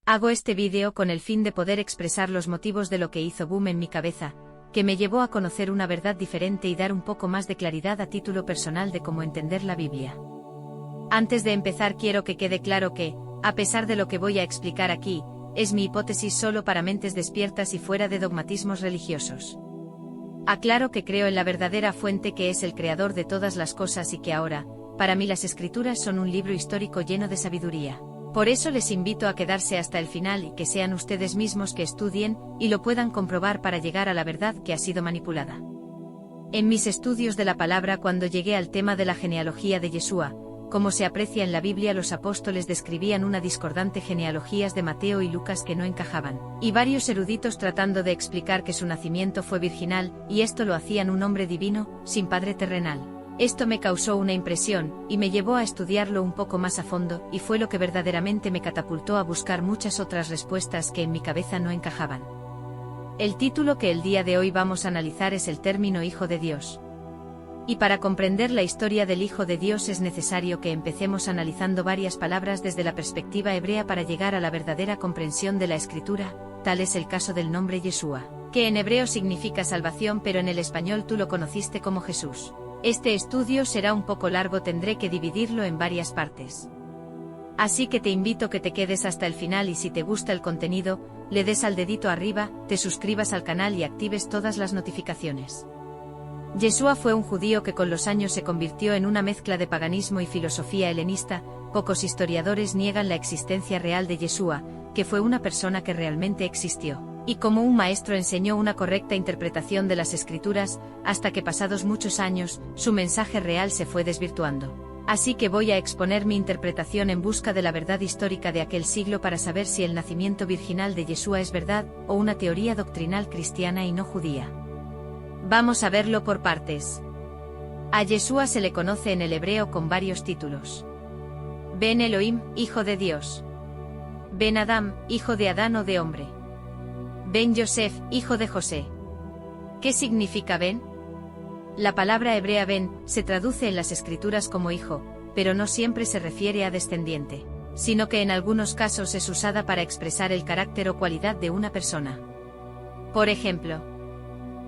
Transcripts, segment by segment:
Hago este vídeo con el fin de poder expresar los motivos de lo que hizo boom en mi cabeza, que me llevó a conocer una verdad diferente y dar un poco más de claridad a título personal de cómo entender la Biblia. Antes de empezar quiero que quede claro que, a pesar de lo que voy a explicar aquí, es mi hipótesis solo para mentes despiertas y fuera de dogmatismos religiosos. Aclaro que creo en la verdadera fuente que es el creador de todas las cosas y que ahora, para mí las Escrituras son un libro histórico lleno de sabiduría. Por eso les invito a quedarse hasta el final y que sean ustedes mismos que estudien y lo puedan comprobar para llegar a la verdad que ha sido manipulada. En mis estudios de la palabra cuando llegué al tema de la genealogía de Yeshua, como se aprecia en la Biblia, los apóstoles describían una discordante genealogías de Mateo y Lucas que no encajaban, y varios eruditos tratando de explicar que su nacimiento fue virginal, y esto lo hacían un hombre divino, sin padre terrenal. Esto me causó una impresión, y me llevó a estudiarlo un poco más a fondo, y fue lo que verdaderamente me catapultó a buscar muchas otras respuestas que en mi cabeza no encajaban. El título que el día de hoy vamos a analizar es el término Hijo de Dios. Y para comprender la historia del Hijo de Dios es necesario que empecemos analizando varias palabras desde la perspectiva hebrea para llegar a la verdadera comprensión de la Escritura. Tal es el caso del nombre Yeshua, que en hebreo significa salvación pero en el español tú lo conociste como Jesús. Este estudio será un poco largo, tendré que dividirlo en varias partes. Así que te invito a que te quedes hasta el final y si te gusta el contenido, le des al dedito arriba, te suscribas al canal y actives todas las notificaciones. Yeshua fue un judío que con los años se convirtió en una mezcla de paganismo y filosofía helenista. Pocos historiadores niegan la existencia real de Yeshua, que fue una persona que realmente existió, y como un maestro enseñó una correcta interpretación de las Escrituras, hasta que pasados muchos años, su mensaje real se fue desvirtuando. Así que voy a exponer mi interpretación en busca de la verdad histórica de aquel siglo para saber si el nacimiento virginal de Yeshua es verdad, o una teoría doctrinal cristiana y no judía. Vamos a verlo por partes. A Yeshua se le conoce en el hebreo con varios títulos. Ben Elohim, hijo de Dios. Ben Adam, hijo de Adán o de hombre. Ben Yosef, hijo de José. ¿Qué significa Ben? La palabra hebrea Ben se traduce en las Escrituras como hijo, pero no siempre se refiere a descendiente, sino que en algunos casos es usada para expresar el carácter o cualidad de una persona. Por ejemplo,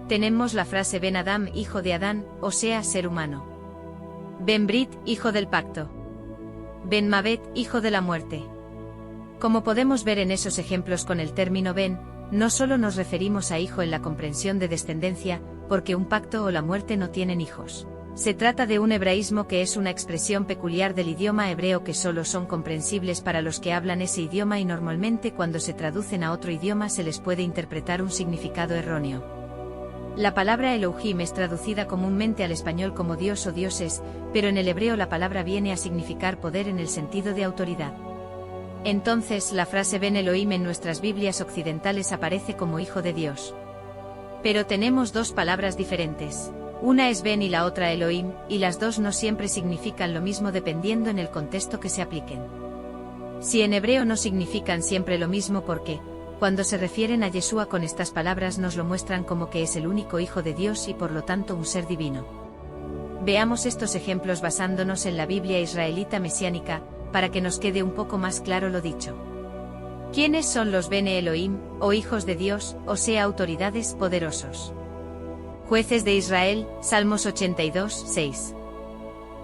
tenemos la frase Ben Adam, hijo de Adán, o sea, ser humano. Ben Brit, hijo del pacto. Ben Mavet, hijo de la muerte. Como podemos ver en esos ejemplos con el término Ben, no solo nos referimos a hijo en la comprensión de descendencia, porque un pacto o la muerte no tienen hijos. Se trata de un hebraísmo que es una expresión peculiar del idioma hebreo que solo son comprensibles para los que hablan ese idioma y normalmente cuando se traducen a otro idioma se les puede interpretar un significado erróneo. La palabra Elohim es traducida comúnmente al español como Dios o dioses, pero en el hebreo la palabra viene a significar poder en el sentido de autoridad. Entonces, la frase Ben Elohim en nuestras Biblias occidentales aparece como Hijo de Dios. Pero tenemos dos palabras diferentes. Una es Ben y la otra Elohim, y las dos no siempre significan lo mismo dependiendo en el contexto que se apliquen. Si en hebreo no significan siempre lo mismo porque, cuando se refieren a Yeshua con estas palabras nos lo muestran como que es el único Hijo de Dios y por lo tanto un ser divino. Veamos estos ejemplos basándonos en la Biblia israelita mesiánica, para que nos quede un poco más claro lo dicho. ¿Quiénes son los Bene Elohim, o hijos de Dios, o sea autoridades poderosos? Jueces de Israel, Salmos 82, 6.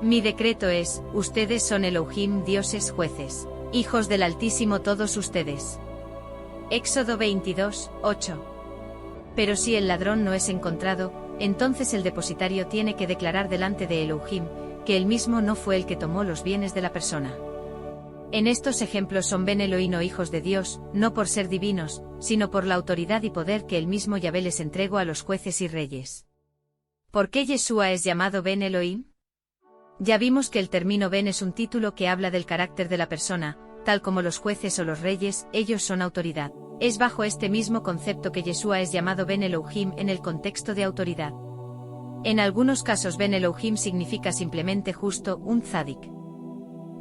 Mi decreto es, ustedes son Elohim, dioses jueces, hijos del Altísimo todos ustedes. Éxodo 22, 8. Pero si el ladrón no es encontrado, entonces el depositario tiene que declarar delante de Elohim, que él mismo no fue el que tomó los bienes de la persona. En estos ejemplos son Ben Elohim o hijos de Dios, no por ser divinos, sino por la autoridad y poder que el mismo Yahvé les entregó a los jueces y reyes. ¿Por qué Yeshua es llamado Ben Elohim? Ya vimos que el término Ben es un título que habla del carácter de la persona, tal como los jueces o los reyes, ellos son autoridad. Es bajo este mismo concepto que Yeshua es llamado Ben Elohim en el contexto de autoridad. En algunos casos Ben Elohim significa simplemente justo, un tzadik.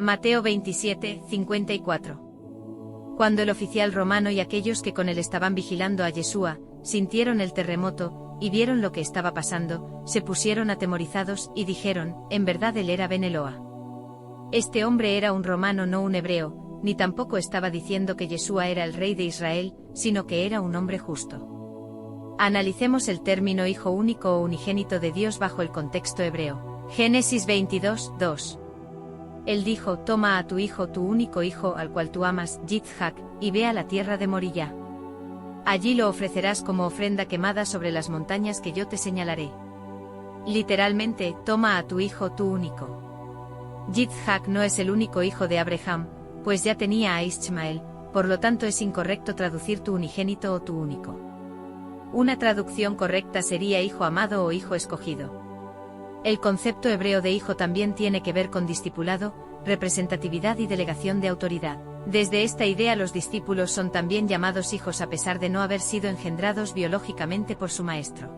Mateo 27, 54. Cuando el oficial romano y aquellos que con él estaban vigilando a Yeshua, sintieron el terremoto, y vieron lo que estaba pasando, se pusieron atemorizados y dijeron, en verdad él era Ben Eloa. Este hombre era un romano no un hebreo, ni tampoco estaba diciendo que Yeshua era el rey de Israel, sino que era un hombre justo. Analicemos el término hijo único o unigénito de Dios bajo el contexto hebreo. Génesis 22, 2. Él dijo: toma a tu hijo, tu único hijo al cual tú amas, Yitzhak, y ve a la tierra de Moriah. Allí lo ofrecerás como ofrenda quemada sobre las montañas que yo te señalaré. Literalmente, toma a tu hijo, tu único. Yitzhak no es el único hijo de Abraham, pues ya tenía a Ismael, por lo tanto es incorrecto traducir tu unigénito o tu único. Una traducción correcta sería hijo amado o hijo escogido. El concepto hebreo de hijo también tiene que ver con discipulado, representatividad y delegación de autoridad. Desde esta idea los discípulos son también llamados hijos a pesar de no haber sido engendrados biológicamente por su maestro.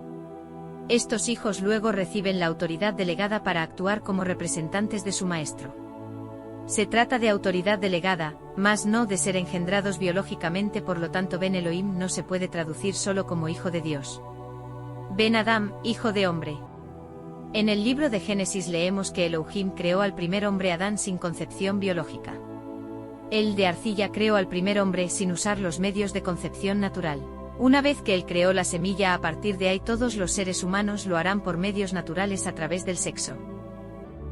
Estos hijos luego reciben la autoridad delegada para actuar como representantes de su maestro. Se trata de autoridad delegada, mas no de ser engendrados biológicamente, por lo tanto Ben Elohim no se puede traducir solo como hijo de Dios. Ben Adam, hijo de hombre. En el libro de Génesis leemos que Elohim creó al primer hombre Adán sin concepción biológica. Él de arcilla creó al primer hombre sin usar los medios de concepción natural. Una vez que él creó la semilla, a partir de ahí todos los seres humanos lo harán por medios naturales a través del sexo.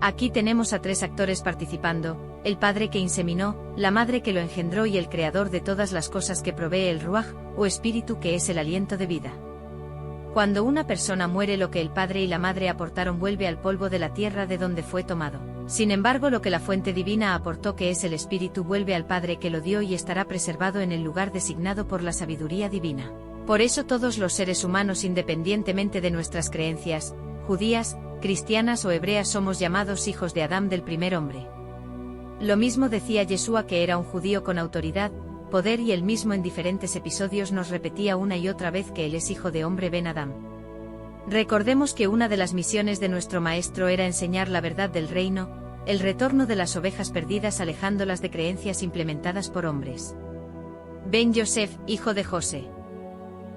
Aquí tenemos a tres actores participando: el padre que inseminó, la madre que lo engendró y el creador de todas las cosas que provee el ruaj, o espíritu, que es el aliento de vida. Cuando una persona muere, lo que el padre y la madre aportaron vuelve al polvo de la tierra de donde fue tomado. Sin embargo, lo que la fuente divina aportó, que es el espíritu, vuelve al padre que lo dio y estará preservado en el lugar designado por la sabiduría divina. Por eso todos los seres humanos, independientemente de nuestras creencias, judías, cristianas o hebreas, somos llamados hijos de Adán, del primer hombre. Lo mismo decía Yeshua, que era un judío con autoridad, poder, y él mismo en diferentes episodios nos repetía una y otra vez que él es hijo de hombre, Ben Adam. Recordemos que una de las misiones de nuestro maestro era enseñar la verdad del reino, el retorno de las ovejas perdidas, alejándolas de creencias implementadas por hombres. Ben Yosef, hijo de José.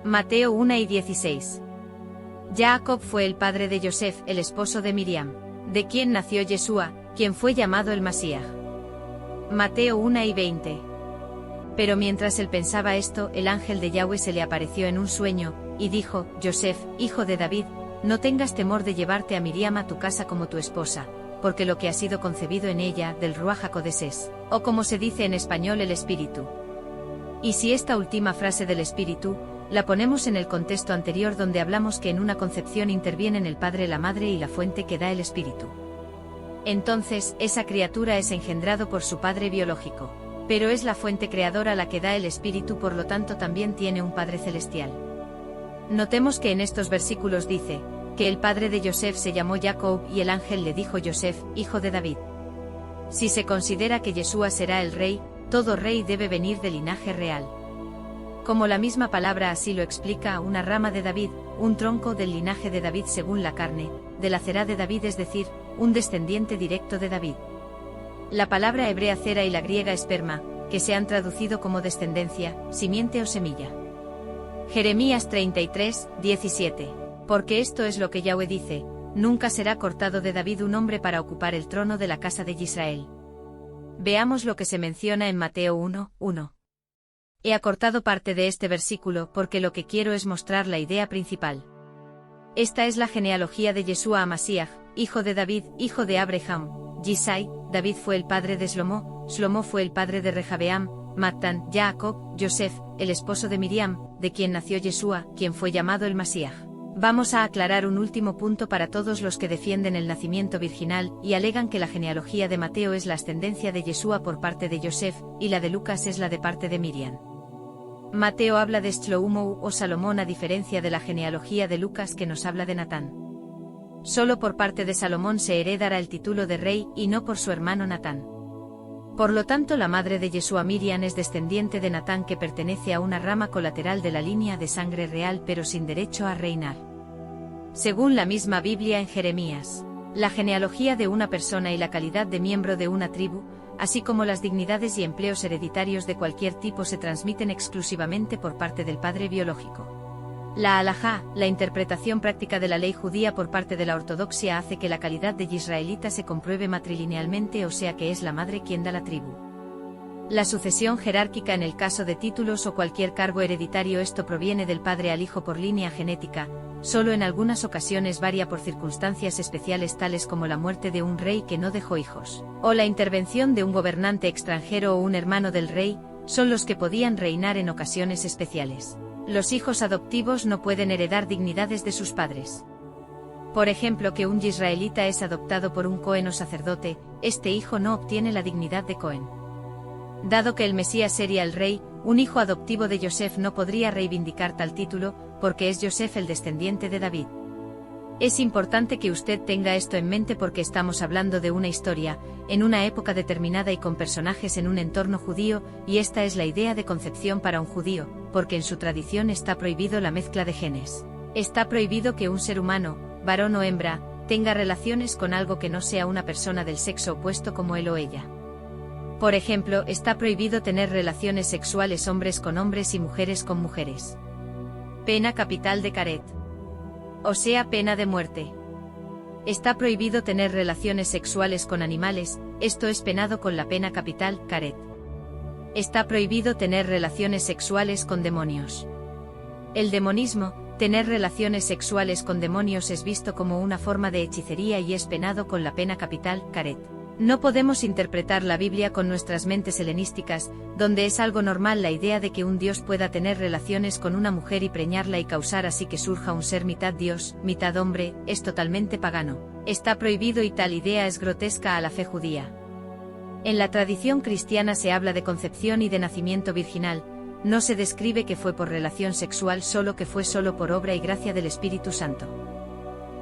Mateo 1 y 16. Jacob fue el padre de Yosef, el esposo de Miriam, de quien nació Yeshua, quien fue llamado el Masías. Mateo 1 y 20. Pero mientras él pensaba esto, el ángel de Yahweh se le apareció en un sueño, y dijo: Yosef, hijo de David, no tengas temor de llevarte a Miriam a tu casa como tu esposa, porque lo que ha sido concebido en ella, del Ruaj HaKodesh es, o como se dice en español, el espíritu. Y si esta última frase del espíritu, la ponemos en el contexto anterior donde hablamos que en una concepción intervienen el padre, la madre y la fuente que da el espíritu. Entonces, esa criatura es engendrado por su padre biológico. Pero es la fuente creadora la que da el espíritu, por lo tanto también tiene un Padre celestial. Notemos que en estos versículos dice que el padre de Yosef se llamó Jacob y el ángel le dijo: Yosef, hijo de David. Si se considera que Yeshua será el rey, todo rey debe venir de linaje real. Como la misma palabra así lo explica, una rama de David, un tronco del linaje de David según la carne, de la cerá de David, es decir, un descendiente directo de David. La palabra hebrea cera y la griega esperma, que se han traducido como descendencia, simiente o semilla. Jeremías 33, 17. Porque esto es lo que Yahweh dice: nunca será cortado de David un hombre para ocupar el trono de la casa de Israel. Veamos lo que se menciona en Mateo 1, 1. He acortado parte de este versículo porque lo que quiero es mostrar la idea principal. Esta es la genealogía de Yeshua HaMashiach, hijo de David, hijo de Abraham. Yisai, David fue el padre de Shlomo, Shlomo fue el padre de Rehabeam, Matán, Jacob, Yosef, el esposo de Miriam, de quien nació Yeshua, quien fue llamado el Masías. Vamos a aclarar un último punto para todos los que defienden el nacimiento virginal y alegan que la genealogía de Mateo es la ascendencia de Yeshua por parte de Yosef, y la de Lucas es la de parte de Miriam. Mateo habla de Shlomo o Salomón, a diferencia de la genealogía de Lucas que nos habla de Natán. Solo por parte de Salomón se heredará el título de rey y no por su hermano Natán. Por lo tanto, la madre de Yeshua, Miriam, es descendiente de Natán, que pertenece a una rama colateral de la línea de sangre real pero sin derecho a reinar. Según la misma Biblia en Jeremías, la genealogía de una persona y la calidad de miembro de una tribu, así como las dignidades y empleos hereditarios de cualquier tipo, se transmiten exclusivamente por parte del padre biológico. La halajá, la interpretación práctica de la ley judía por parte de la ortodoxia, hace que la calidad de israelita se compruebe matrilinealmente, o sea que es la madre quien da la tribu. La sucesión jerárquica en el caso de títulos o cualquier cargo hereditario. Esto proviene del padre al hijo por línea genética, solo en algunas ocasiones varía por circunstancias especiales tales como la muerte de un rey que no dejó hijos, o la intervención de un gobernante extranjero o un hermano del rey, son los que podían reinar en ocasiones especiales. Los hijos adoptivos no pueden heredar dignidades de sus padres. Por ejemplo, que un israelita es adoptado por un cohen o sacerdote, este hijo no obtiene la dignidad de cohen. Dado que el Mesías sería el rey, un hijo adoptivo de Yosef no podría reivindicar tal título, porque es Yosef el descendiente de David. Es importante que usted tenga esto en mente porque estamos hablando de una historia, en una época determinada y con personajes en un entorno judío, y esta es la idea de concepción para un judío, porque en su tradición está prohibido la mezcla de genes. Está prohibido que un ser humano, varón o hembra, tenga relaciones con algo que no sea una persona del sexo opuesto como él o ella. Por ejemplo, está prohibido tener relaciones sexuales hombres con hombres y mujeres con mujeres. Pena capital de Karet. O sea, pena de muerte. Está prohibido tener relaciones sexuales con animales, esto es penado con la pena capital, Karet. Está prohibido tener relaciones sexuales con demonios. El demonismo, tener relaciones sexuales con demonios es visto como una forma de hechicería y es penado con la pena capital, Karet. No podemos interpretar la Biblia con nuestras mentes helenísticas, donde es algo normal la idea de que un dios pueda tener relaciones con una mujer y preñarla y causar así que surja un ser mitad dios, mitad hombre, es totalmente pagano. Está prohibido y tal idea es grotesca a la fe judía. En la tradición cristiana se habla de concepción y de nacimiento virginal, no se describe que fue por relación sexual, solo que fue solo por obra y gracia del Espíritu Santo.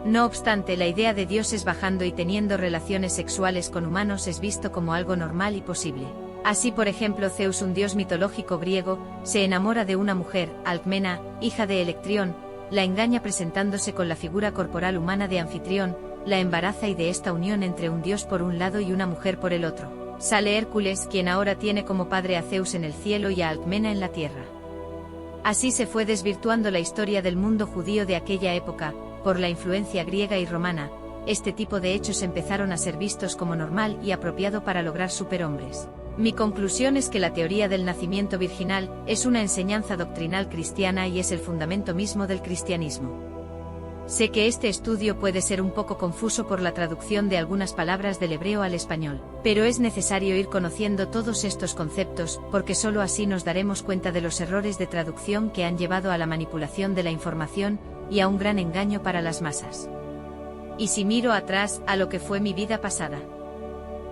No obstante, la idea de dioses bajando y teniendo relaciones sexuales con humanos es visto como algo normal y posible. Así, por ejemplo, Zeus, un dios mitológico griego, se enamora de una mujer, Alcmena, hija de Electrión, la engaña presentándose con la figura corporal humana de Anfitrión, la embaraza y de esta unión entre un dios por un lado y una mujer por el otro, sale Hércules, quien ahora tiene como padre a Zeus en el cielo y a Alcmena en la tierra. Así se fue desvirtuando la historia del mundo judío de aquella época. Por la influencia griega y romana, este tipo de hechos empezaron a ser vistos como normal y apropiado para lograr superhombres. Mi conclusión es que la teoría del nacimiento virginal es una enseñanza doctrinal cristiana y es el fundamento mismo del cristianismo. Sé que este estudio puede ser un poco confuso por la traducción de algunas palabras del hebreo al español, pero es necesario ir conociendo todos estos conceptos, porque solo así nos daremos cuenta de los errores de traducción que han llevado a la manipulación de la información y a un gran engaño para las masas. Y si miro atrás, a lo que fue mi vida pasada.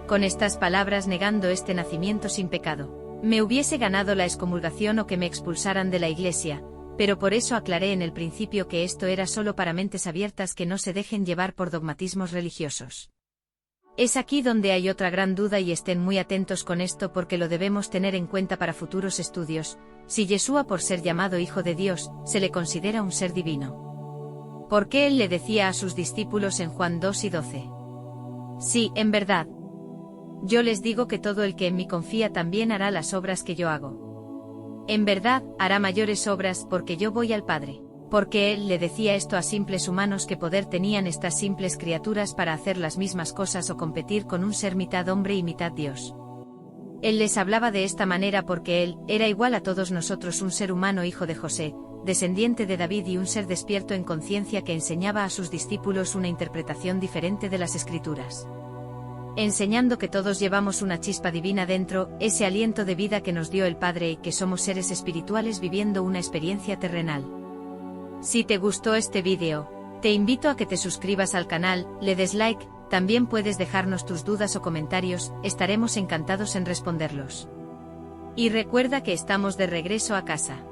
Con estas palabras negando este nacimiento sin pecado, me hubiese ganado la excomulgación o que me expulsaran de la iglesia, pero por eso aclaré en el principio que esto era solo para mentes abiertas que no se dejen llevar por dogmatismos religiosos. Es aquí donde hay otra gran duda y estén muy atentos con esto porque lo debemos tener en cuenta para futuros estudios. Si Yeshua, por ser llamado Hijo de Dios, se le considera un ser divino, ¿por qué él le decía a sus discípulos en Juan 2 y 12? Sí, en verdad. Yo les digo que todo el que en mí confía también hará las obras que yo hago. En verdad, hará mayores obras porque yo voy al Padre. Porque él le decía esto a simples humanos, ¿qué poder tenían estas simples criaturas para hacer las mismas cosas o competir con un ser mitad hombre y mitad Dios? Él les hablaba de esta manera porque él era igual a todos nosotros, un ser humano, hijo de José, descendiente de David y un ser despierto en conciencia que enseñaba a sus discípulos una interpretación diferente de las Escrituras. Enseñando que todos llevamos una chispa divina dentro, ese aliento de vida que nos dio el Padre y que somos seres espirituales viviendo una experiencia terrenal. Si te gustó este vídeo, te invito a que te suscribas al canal, le des like, también puedes dejarnos tus dudas o comentarios, estaremos encantados en responderlos. Y recuerda que estamos de regreso a casa.